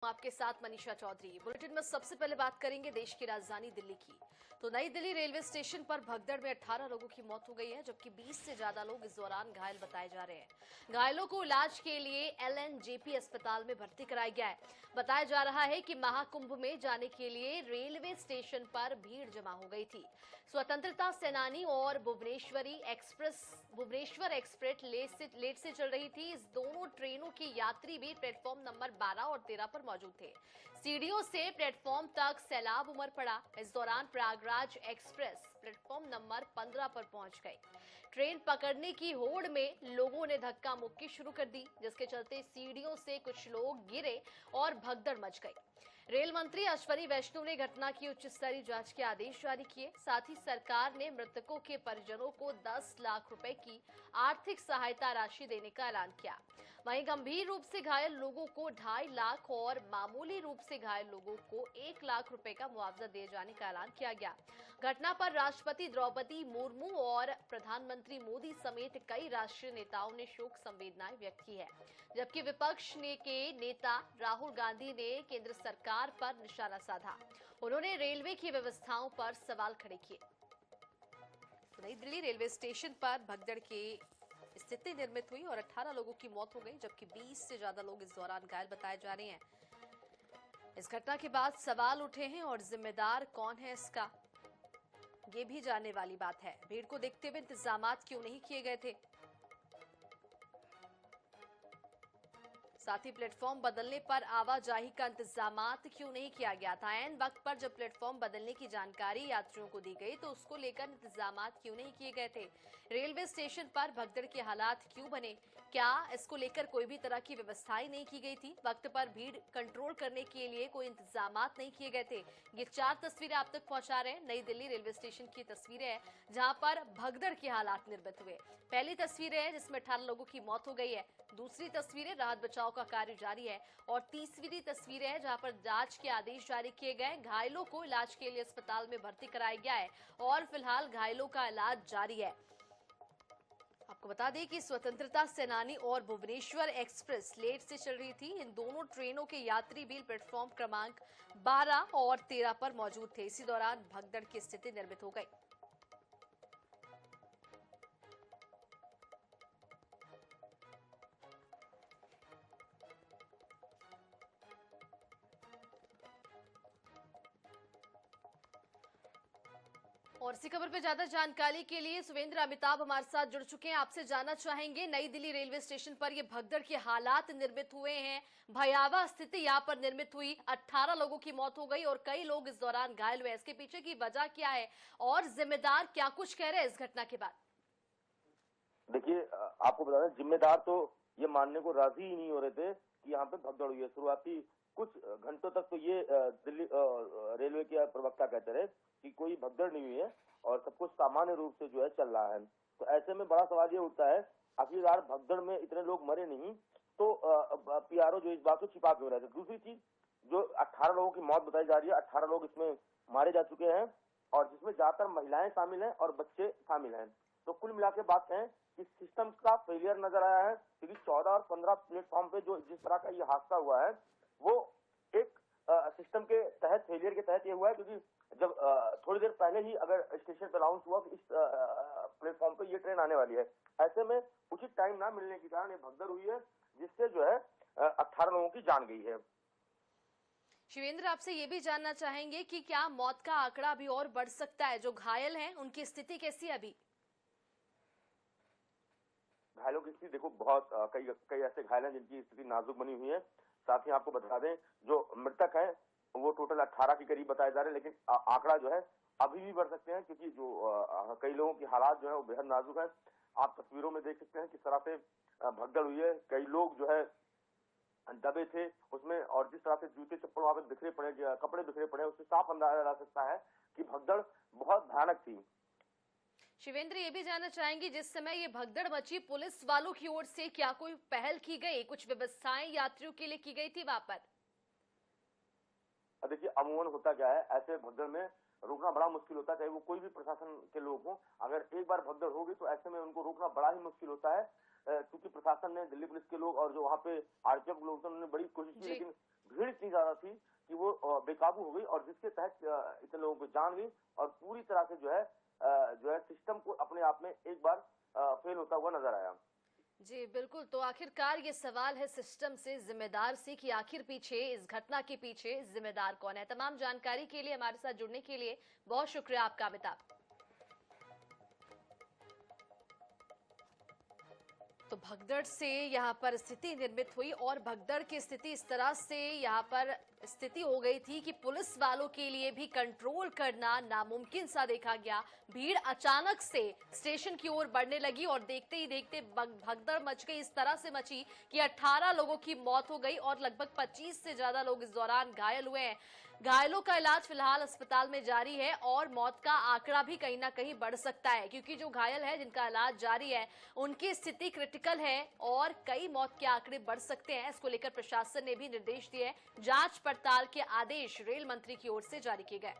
आपके साथ मनीषा चौधरी। बुलेटिन में सबसे पहले बात करेंगे देश की राजधानी दिल्ली की। तो नई दिल्ली रेलवे स्टेशन पर भगदड़ में 18 लोगों की मौत हो गई है, जबकि 20 से ज्यादा लोग इस दौरान घायल बताए जा रहे हैं। घायलों को इलाज के लिए एलएनजेपी अस्पताल में भर्ती कराया गया है। बताया जा रहा है कि महाकुंभ में जाने के लिए रेलवे स्टेशन पर भीड़ जमा हो गई थी। स्वतंत्रता सेनानी और भुवनेश्वर एक्सप्रेस लेट से चल रही थी। इस दोनों ट्रेनों के यात्री भी प्लेटफॉर्म नंबर 12 और 13 पर मौजूद थे। सीढ़ियों से प्लेटफॉर्म तक सैलाब उमड़ पड़ा। इस दौरान प्रयागराज एक्सप्रेस प्लेटफॉर्म नंबर 15 पर पहुंच गई। ट्रेन पकड़ने की होड़ में लोगों ने धक्का मुक्की शुरू कर दी, जिसके चलते सीढ़ियों से कुछ लोग गिरे और भगदड़ मच गई। रेल मंत्री अश्विनी वैष्णव ने घटना की उच्च स्तरीय जांच के आदेश जारी किए। साथ ही सरकार ने मृतकों के परिजनों को 10 लाख रुपए की आर्थिक सहायता राशि देने का ऐलान किया। वहीं गंभीर रूप से घायल लोगों को 2.5 लाख और मामूली रूप से घायल लोगों को 1 लाख रुपए का मुआवजा दिए जाने का ऐलान किया गया। घटना पर राष्ट्रपति द्रौपदी मुर्मू और प्रधानमंत्री मोदी समेत कई राष्ट्रीय नेताओं ने शोक संवेदनाएं व्यक्त की है, जबकि विपक्ष के नेता राहुल गांधी ने केंद्र सरकार पर निशाना साधा। उन्होंने रेलवे की व्यवस्थाओं पर सवाल खड़े किए। नई दिल्ली रेलवे स्टेशन पर भगदड़ की स्थिति निर्मित हुई और 18 लोगों की मौत हो गई, जबकि 20 से ज्यादा लोग इस दौरान घायल बताए जा रहे हैं। इस घटना के बाद सवाल उठे हैं और जिम्मेदार कौन है इसका, ये भी जानने वाली बात है। भीड़ को देखते हुए इंतजामात क्यों नहीं किए गए थे? साथ ही प्लेटफॉर्म बदलने पर आवाजाही का इंतजामात क्यों नहीं किया गया था? ऐन वक्त पर जब प्लेटफॉर्म बदलने की जानकारी यात्रियों को दी गई तो उसको लेकर इंतजामात क्यों नहीं किए गए थे? रेलवे स्टेशन पर भगदड़ के हालात क्यों बने? क्या इसको लेकर कोई भी तरह की व्यवस्थाएं नहीं की गई थी? वक्त पर भीड़ कंट्रोल करने के लिए कोई इंतजामात नहीं किए गए थे? ये 4 तस्वीरें आप तक पहुंचा रहे हैं नई दिल्ली रेलवे स्टेशन की तस्वीरें हैं, जहां पर भगदड़ के हालात निर्मित हुए। पहली तस्वीरें हैं जिसमें 18 लोगों की मौत हो गई है। दूसरी तस्वीरें राहत बचाव का कार्य जारी है और तीसरी तस्वीरें हैं जहां पर जांच के आदेश जारी किए गए। घायलों को इलाज के लिए अस्पताल में भर्ती कराया गया है और फिलहाल घायलों का इलाज जारी है। आपको बता दें कि स्वतंत्रता सेनानी और भुवनेश्वर एक्सप्रेस लेट से चल रही थी। इन दोनों ट्रेनों के यात्री भी प्लेटफॉर्म क्रमांक 12 और 13 पर मौजूद थे। इसी दौरान भगदड़ की स्थिति निर्मित हो गई। और इसी खबर पे ज्यादा जानकारी के लिए सुवेंद्र अमिताभ हमारे साथ जुड़ चुके हैं। आपसे जानना चाहेंगे, नई दिल्ली रेलवे स्टेशन पर ये भगदड़ के हालात निर्मित हुए हैं, भयावह स्थिति यहाँ पर निर्मित हुई, 18 लोगों की मौत हो गई और कई लोग इस दौरान घायल हुए। इसके पीछे की वजह क्या है और जिम्मेदार क्या कुछ कह रहे हैं इस घटना के बाद? देखिए, आपको बता दें, जिम्मेदार तो ये मानने को राजी ही नहीं हो रहे थे कि यहाँ पे भगदड़ हुई है। शुरुआती कुछ घंटों तक तो ये दिल्ली रेलवे के प्रवक्ता कहते रहे कि कोई भगदड़ नहीं हुई है और सब कुछ सामान्य रूप से जो है चल रहा है। तो ऐसे में बड़ा सवाल ये उठता है, आखिरकार भगदड़ में इतने लोग मरे नहीं तो पीआरओ जो इस बात को छिपा क्यों रहे थे। दूसरी चीज, जो 18 लोगों की मौत बताई जा रही है, 18 लोग इसमें मारे जा चुके हैं और जिसमें ज्यादातर महिलाएं शामिल हैं और बच्चे शामिल हैं। तो कुल मिला के बात है कि सिस्टम का फेलियर नजर आया है, क्योंकि 14 और 15 प्लेटफॉर्म पे जो जिस तरह का ये हादसा हुआ है वो एक सिस्टम के तहत, फेलियर के तहत ये हुआ है। क्योंकि जब थोड़ी देर पहले ही अगर स्टेशन पर अनाउंस हुआ कि इस प्लेटफॉर्म पे ये ट्रेन आने वाली है, ऐसे में उचित टाइम ना मिलने के कारण ये भगदड़ हुई है, जिससे जो है 18 लोगों की जान गई है। शिवेंद्र, आपसे ये भी जानना चाहेंगे कि क्या मौत का आंकड़ा अभी और बढ़ सकता है? जो घायल हैं उनकी स्थिति कैसी है अभी? घायलों की स्थिति देखो, बहुत कई ऐसे घायल हैं जिनकी स्थिति नाजुक बनी हुई है। साथ ही आपको बता दें, जो मृतक है वो टोटल 18 के करीब बताए जा रहे हैं, लेकिन आंकड़ा जो है अभी भी बढ़ सकते हैं, क्योंकि जो कई लोगों की हालात जो है वो बेहद नाजुक है। आप तस्वीरों में देख सकते हैं किस तरह से भगदड़ हुई है। कई लोग जो है दबे थे उसमें, और जिस तरह से जूते चप्पल वहां पे बिखरे पड़े, कपड़े बिखरे पड़े, उससे साफ अंदाजा लगा सकता है कि भगदड़ बहुत भयानक थी। शिवेंद्र, ये भी जानना चाहेंगे, जिस समय ये भगदड़ मची, पुलिस वालों की ओर से क्या कोई पहल की गई, कुछ व्यवस्थाएं यात्रियों के लिए की गई थी वहां पर? देखिए, अमूमन होता क्या है, ऐसे भगदड़ में रोकना बड़ा मुश्किल होता है, चाहे वो कोई भी प्रशासन के लोग हों। अगर एक बार भगदड़ होगी तो ऐसे में उनको रोकना बड़ा ही मुश्किल होता है, क्योंकि प्रशासन ने, दिल्ली पुलिस के लोग और जो वहाँ पे आरपीएफ लोग थे, उन्होंने बड़ी कोशिश की, लेकिन भीड़ इतनी ज्यादा थी कि वो बेकाबू हो गई और जिसके तहत इतने लोगों को जान गई और पूरी तरह से जो है सिस्टम को अपने आप में एक बार फेल होता हुआ नजर आया। जी बिल्कुल, तो आखिरकार ये सवाल है सिस्टम से जिम्मेदार से कि आखिर पीछे इस घटना के पीछे जिम्मेदार कौन है। तमाम जानकारी के लिए हमारे साथ जुड़ने के लिए बहुत शुक्रिया आपका अमिताभ। तो भगदड़ से यहाँ पर स्थिति निर्मित हुई और भगदड़ की स्थिति इस तरह से यहाँ पर स्थिति हो गई थी कि पुलिस वालों के लिए भी कंट्रोल करना नामुमकिन सा देखा गया। भीड़ अचानक से स्टेशन की ओर बढ़ने लगी और देखते ही देखते भगदड़ मच गई, इस तरह से मची कि 18 लोगों की मौत हो गई और लगभग 25 से ज्यादा लोग इस दौरान घायल हुए हैं। घायलों का इलाज फिलहाल अस्पताल में जारी है और मौत का आंकड़ा भी कहीं ना कहीं बढ़ सकता है, क्योंकि जो घायल है जिनका इलाज जारी है उनकी स्थिति क्रिटिकल है और कई मौत के आंकड़े बढ़ सकते हैं। इसको लेकर प्रशासन ने भी निर्देश दिए। जांच पड़ताल के आदेश रेल मंत्री की ओर से जारी किए गए।